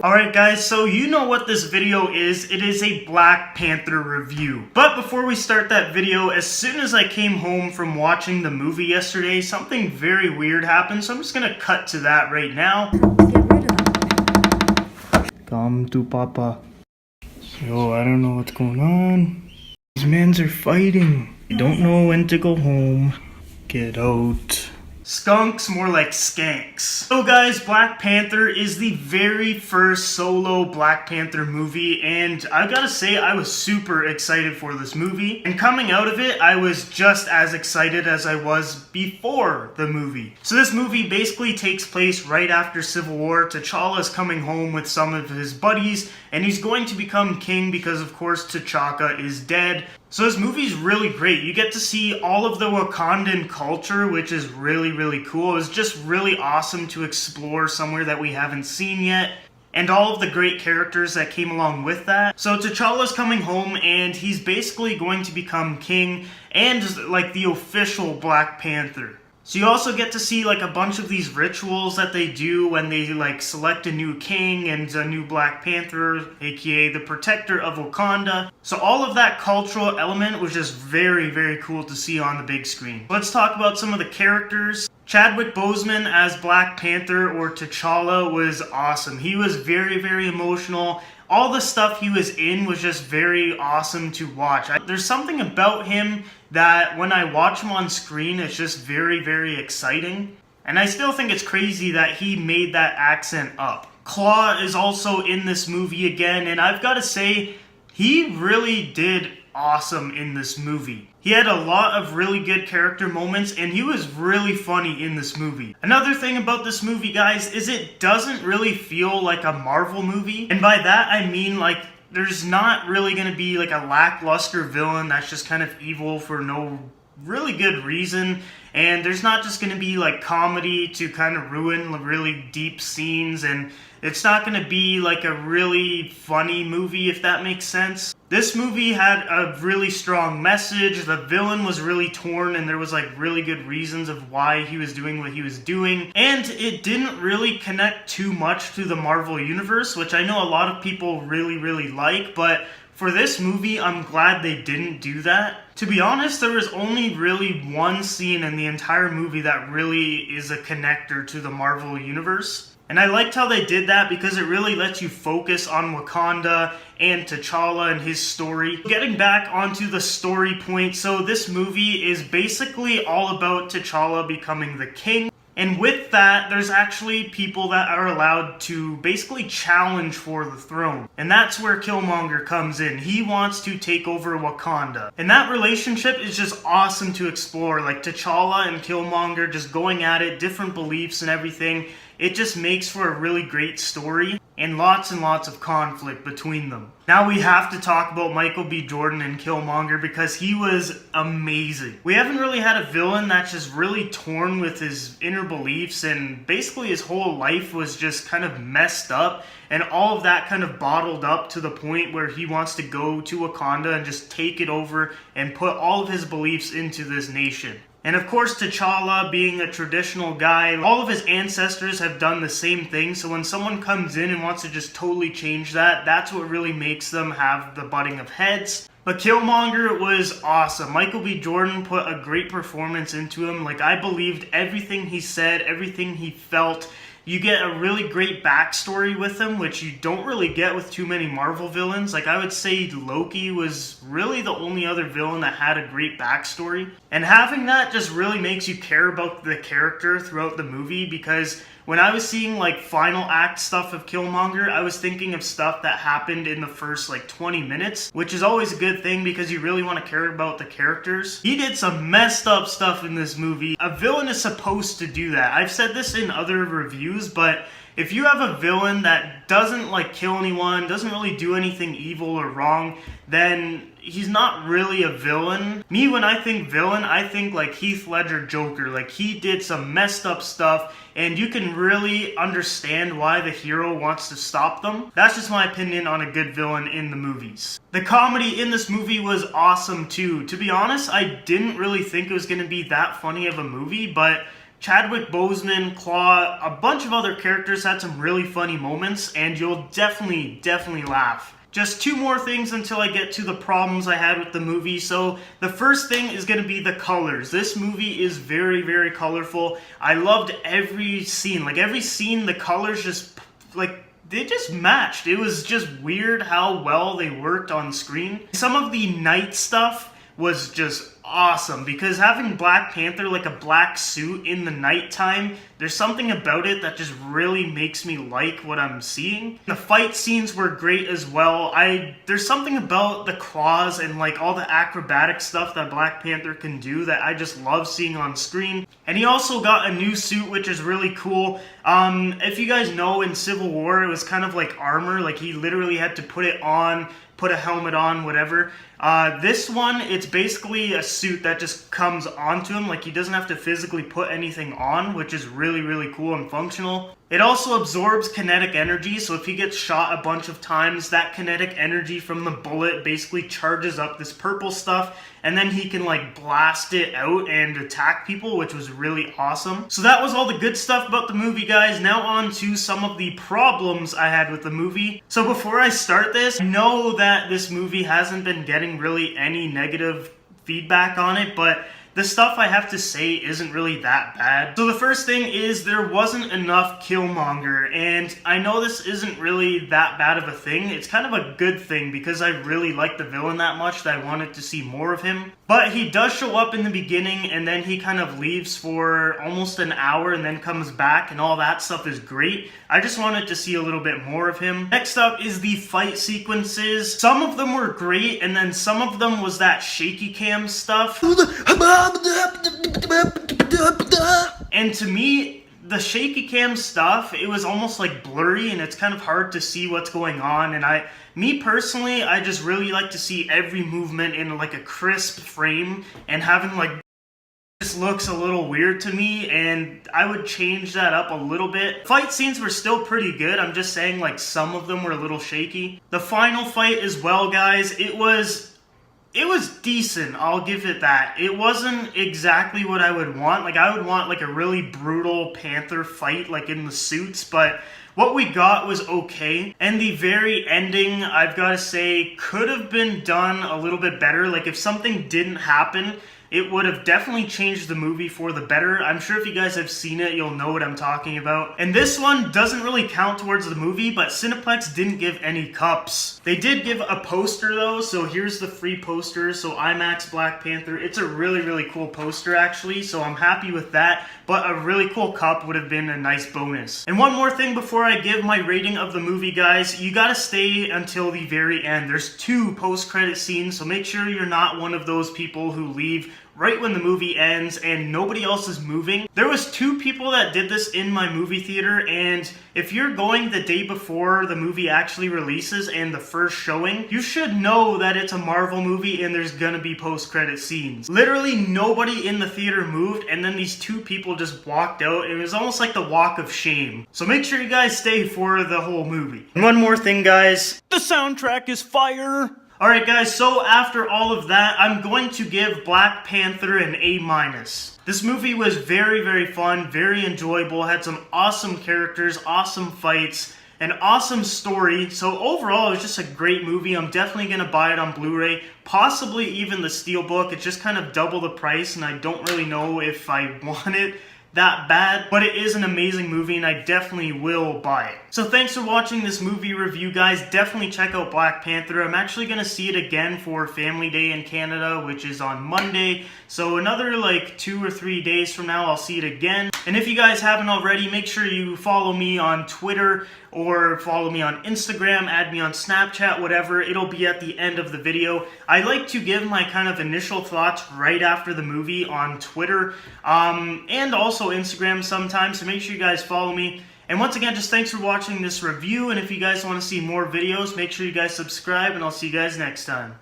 Alright guys, so you know what this video is. It is a Black Panther review. But before we start that video, as soon as I came home from watching the movie yesterday, something very weird happened, so I'm just gonna cut to that right now. Come to Papa. So, I don't know what's going on. These mans are fighting. They don't know when to go home. Get out. Skunks, more like skanks. So guys, Black Panther is the very first solo Black Panther movie, and I gotta say I was super excited for this movie. And coming out of it, I was just as excited as I was before the movie. So this movie basically takes place right after Civil War. T'Challa is coming home with some of his buddies, and he's going to become king because of course T'Chaka is dead. So this movie's really great. You get to see all of the Wakandan culture, which is really cool. It's just really awesome to explore somewhere that we haven't seen yet, and all of the great characters that came along with that. So T'Challa's coming home, and he's basically going to become king, and like the official Black Panther. So you also get to see like a bunch of these rituals that they do when they like select a new king and a new Black Panther, aka the protector of Wakanda. So all of that cultural element was just very cool to see on the big screen. Let's talk about some of the characters. Chadwick Boseman as Black Panther, or T'Challa, was awesome. He was very emotional. All the stuff he was in was just very awesome to watch. There's something about him that when I watch him on screen, it's just very exciting. And I still think it's crazy that he made that accent up. Claw is also in this movie again, and I've got to say, he really did awesome in this movie. He had a lot of really good character moments, and he was really funny in this movie. Another thing about this movie, guys, is it doesn't really feel like a Marvel movie. And by that, I mean like there's not really going to be like a lackluster villain that's just kind of evil for no really good reason. And there's not just going to be like comedy to kind of ruin really deep scenes, and it's not going to be like a really funny movie, if that makes sense. This movie had a really strong message. The villain was really torn, and there was like really good reasons of why he was doing what he was doing. And it didn't really connect too much to the Marvel Universe, which I know a lot of people really like, but for this movie, I'm glad they didn't do that. To be honest, there was only really one scene in the entire movie that really is a connector to the Marvel Universe. And I liked how they did that because it really lets you focus on Wakanda and T'Challa and his story. Getting back onto the story point, so this movie is basically all about T'Challa becoming the king. And with that, there's actually people that are allowed to basically challenge for the throne. And that's where Killmonger comes in. He wants to take over Wakanda. And that relationship is just awesome to explore. Like T'Challa and Killmonger just going at it, different beliefs and everything. It just makes for a really great story and lots of conflict between them. Now we have to talk about Michael B. Jordan and Killmonger because he was amazing. We haven't really had a villain that's just really torn with his inner beliefs, and basically his whole life was just kind of messed up, and all of that kind of bottled up to the point where he wants to go to Wakanda and just take it over and put all of his beliefs into this nation. And of course, T'Challa, being a traditional guy, all of his ancestors have done the same thing, so when someone comes in and wants to just totally change that, that's what really makes them have the butting of heads. But Killmonger was awesome. Michael B. Jordan put a great performance into him. Like, I believed everything he said, everything he felt. You get a really great backstory with him, which you don't really get with too many Marvel villains. Like, I would say Loki was really the only other villain that had a great backstory. And having that just really makes you care about the character throughout the movie, because when I was seeing like final act stuff of Killmonger, I was thinking of stuff that happened in the first like 20 minutes, which is always a good thing because you really want to care about the characters. He did some messed up stuff in this movie. A villain is supposed to do that. I've said this in other reviews, but if you have a villain that doesn't like kill anyone, doesn't really do anything evil or wrong, then he's not really a villain. Me, when I think villain, I think like Heath Ledger Joker. Like, he did some messed up stuff, and you can really understand why the hero wants to stop them. That's just my opinion on a good villain in the movies. The comedy in this movie was awesome too. To be honest, I didn't really think it was going to be that funny of a movie, but Chadwick Boseman, Claw, a bunch of other characters had some really funny moments, and you'll definitely laugh. Just two more things until I get to the problems I had with the movie. So the first thing is going to be the colors. This movie is very colorful. I loved every scene. Like every scene, the colors just they just matched. It was just weird how well they worked on screen. Some of the night stuff was just awesome because having Black Panther, like a black suit in the nighttime, there's something about it that just really makes me like what I'm seeing. The fight scenes were great as well. There's something about the claws and like all the acrobatic stuff that Black Panther can do that I just love seeing on screen. And he also got a new suit, which is really cool. If you guys know, in Civil War, it was kind of like armor. Like he literally had to put it on, put a helmet on, whatever. This one, it's basically a suit that just comes onto him. Like he doesn't have to physically put anything on, which is really cool and functional. It also absorbs kinetic energy, so if he gets shot a bunch of times, that kinetic energy from the bullet basically charges up this purple stuff, and then he can like blast it out and attack people, which was really awesome. So that was all the good stuff about the movie, guys. Now on to some of the problems I had with the movie. So before I start this, I know that this movie hasn't been getting really any negative feedback on it, but the stuff I have to say isn't really that bad. So the first thing is there wasn't enough Killmonger, and I know this isn't really that bad of a thing. It's kind of a good thing because I really like the villain that much that I wanted to see more of him. But he does show up in the beginning, and then he kind of leaves for almost an hour and then comes back, and all that stuff is great. I just wanted to see a little bit more of him. Next up is the fight sequences. Some of them were great, and then some of them was that shaky cam stuff. And to me, the shaky cam stuff, it was almost like blurry, and it's kind of hard to see what's going on. And me personally, I just really like to see every movement in like a crisp frame, and having like this looks a little weird to me, and I would change that up a little bit. Fight scenes were still pretty good. I'm just saying like some of them were a little shaky. The final fight as well, guys, it was decent, I'll give it that. It wasn't exactly what I would want. Like, I would want, like, a really brutal Panther fight, like, in the suits, but what we got was okay. And the very ending, I've got to say, could have been done a little bit better. Like, if something didn't happen, it would have definitely changed the movie for the better. I'm sure if you guys have seen it, you'll know what I'm talking about. And this one doesn't really count towards the movie, but Cineplex didn't give any cups. They did give a poster though, so here's the free poster. So IMAX Black Panther. It's a really cool poster actually, so I'm happy with that. But a really cool cup would have been a nice bonus. And one more thing before I give my rating of the movie, guys, you gotta stay until the very end. There's 2 post-credit scenes, so make sure you're not one of those people who leave right when the movie ends and nobody else is moving. There was 2 people that did this in my movie theater, and if you're going the day before the movie actually releases and the first showing, you should know that it's a Marvel movie and there's gonna be post-credit scenes. Literally nobody in the theater moved, and then these 2 people just walked out. It was almost like the walk of shame. So make sure you guys stay for the whole movie. And one more thing, guys. The soundtrack is fire! Alright guys, so after all of that, I'm going to give Black Panther an A-. This movie was very fun, very enjoyable, had some awesome characters, awesome fights, an awesome story. So overall, it was just a great movie. I'm definitely going to buy it on Blu-ray, possibly even the Steelbook. It's just kind of double the price, and I don't really know if I want it that bad, but it is an amazing movie and I definitely will buy it. So thanks for watching this movie review, guys. Definitely check out Black Panther. I'm actually going to see it again for Family Day in Canada, which is on Monday. So another like 2 or 3 days from now, I'll see it again. And if you guys haven't already, make sure you follow me on Twitter or follow me on Instagram, add me on Snapchat, whatever. It'll be at the end of the video. I like to give my kind of initial thoughts right after the movie on Twitter and also Instagram sometimes, so make sure you guys follow me. And once again, just thanks for watching this review, and if you guys want to see more videos, make sure you guys subscribe, and I'll see you guys next time.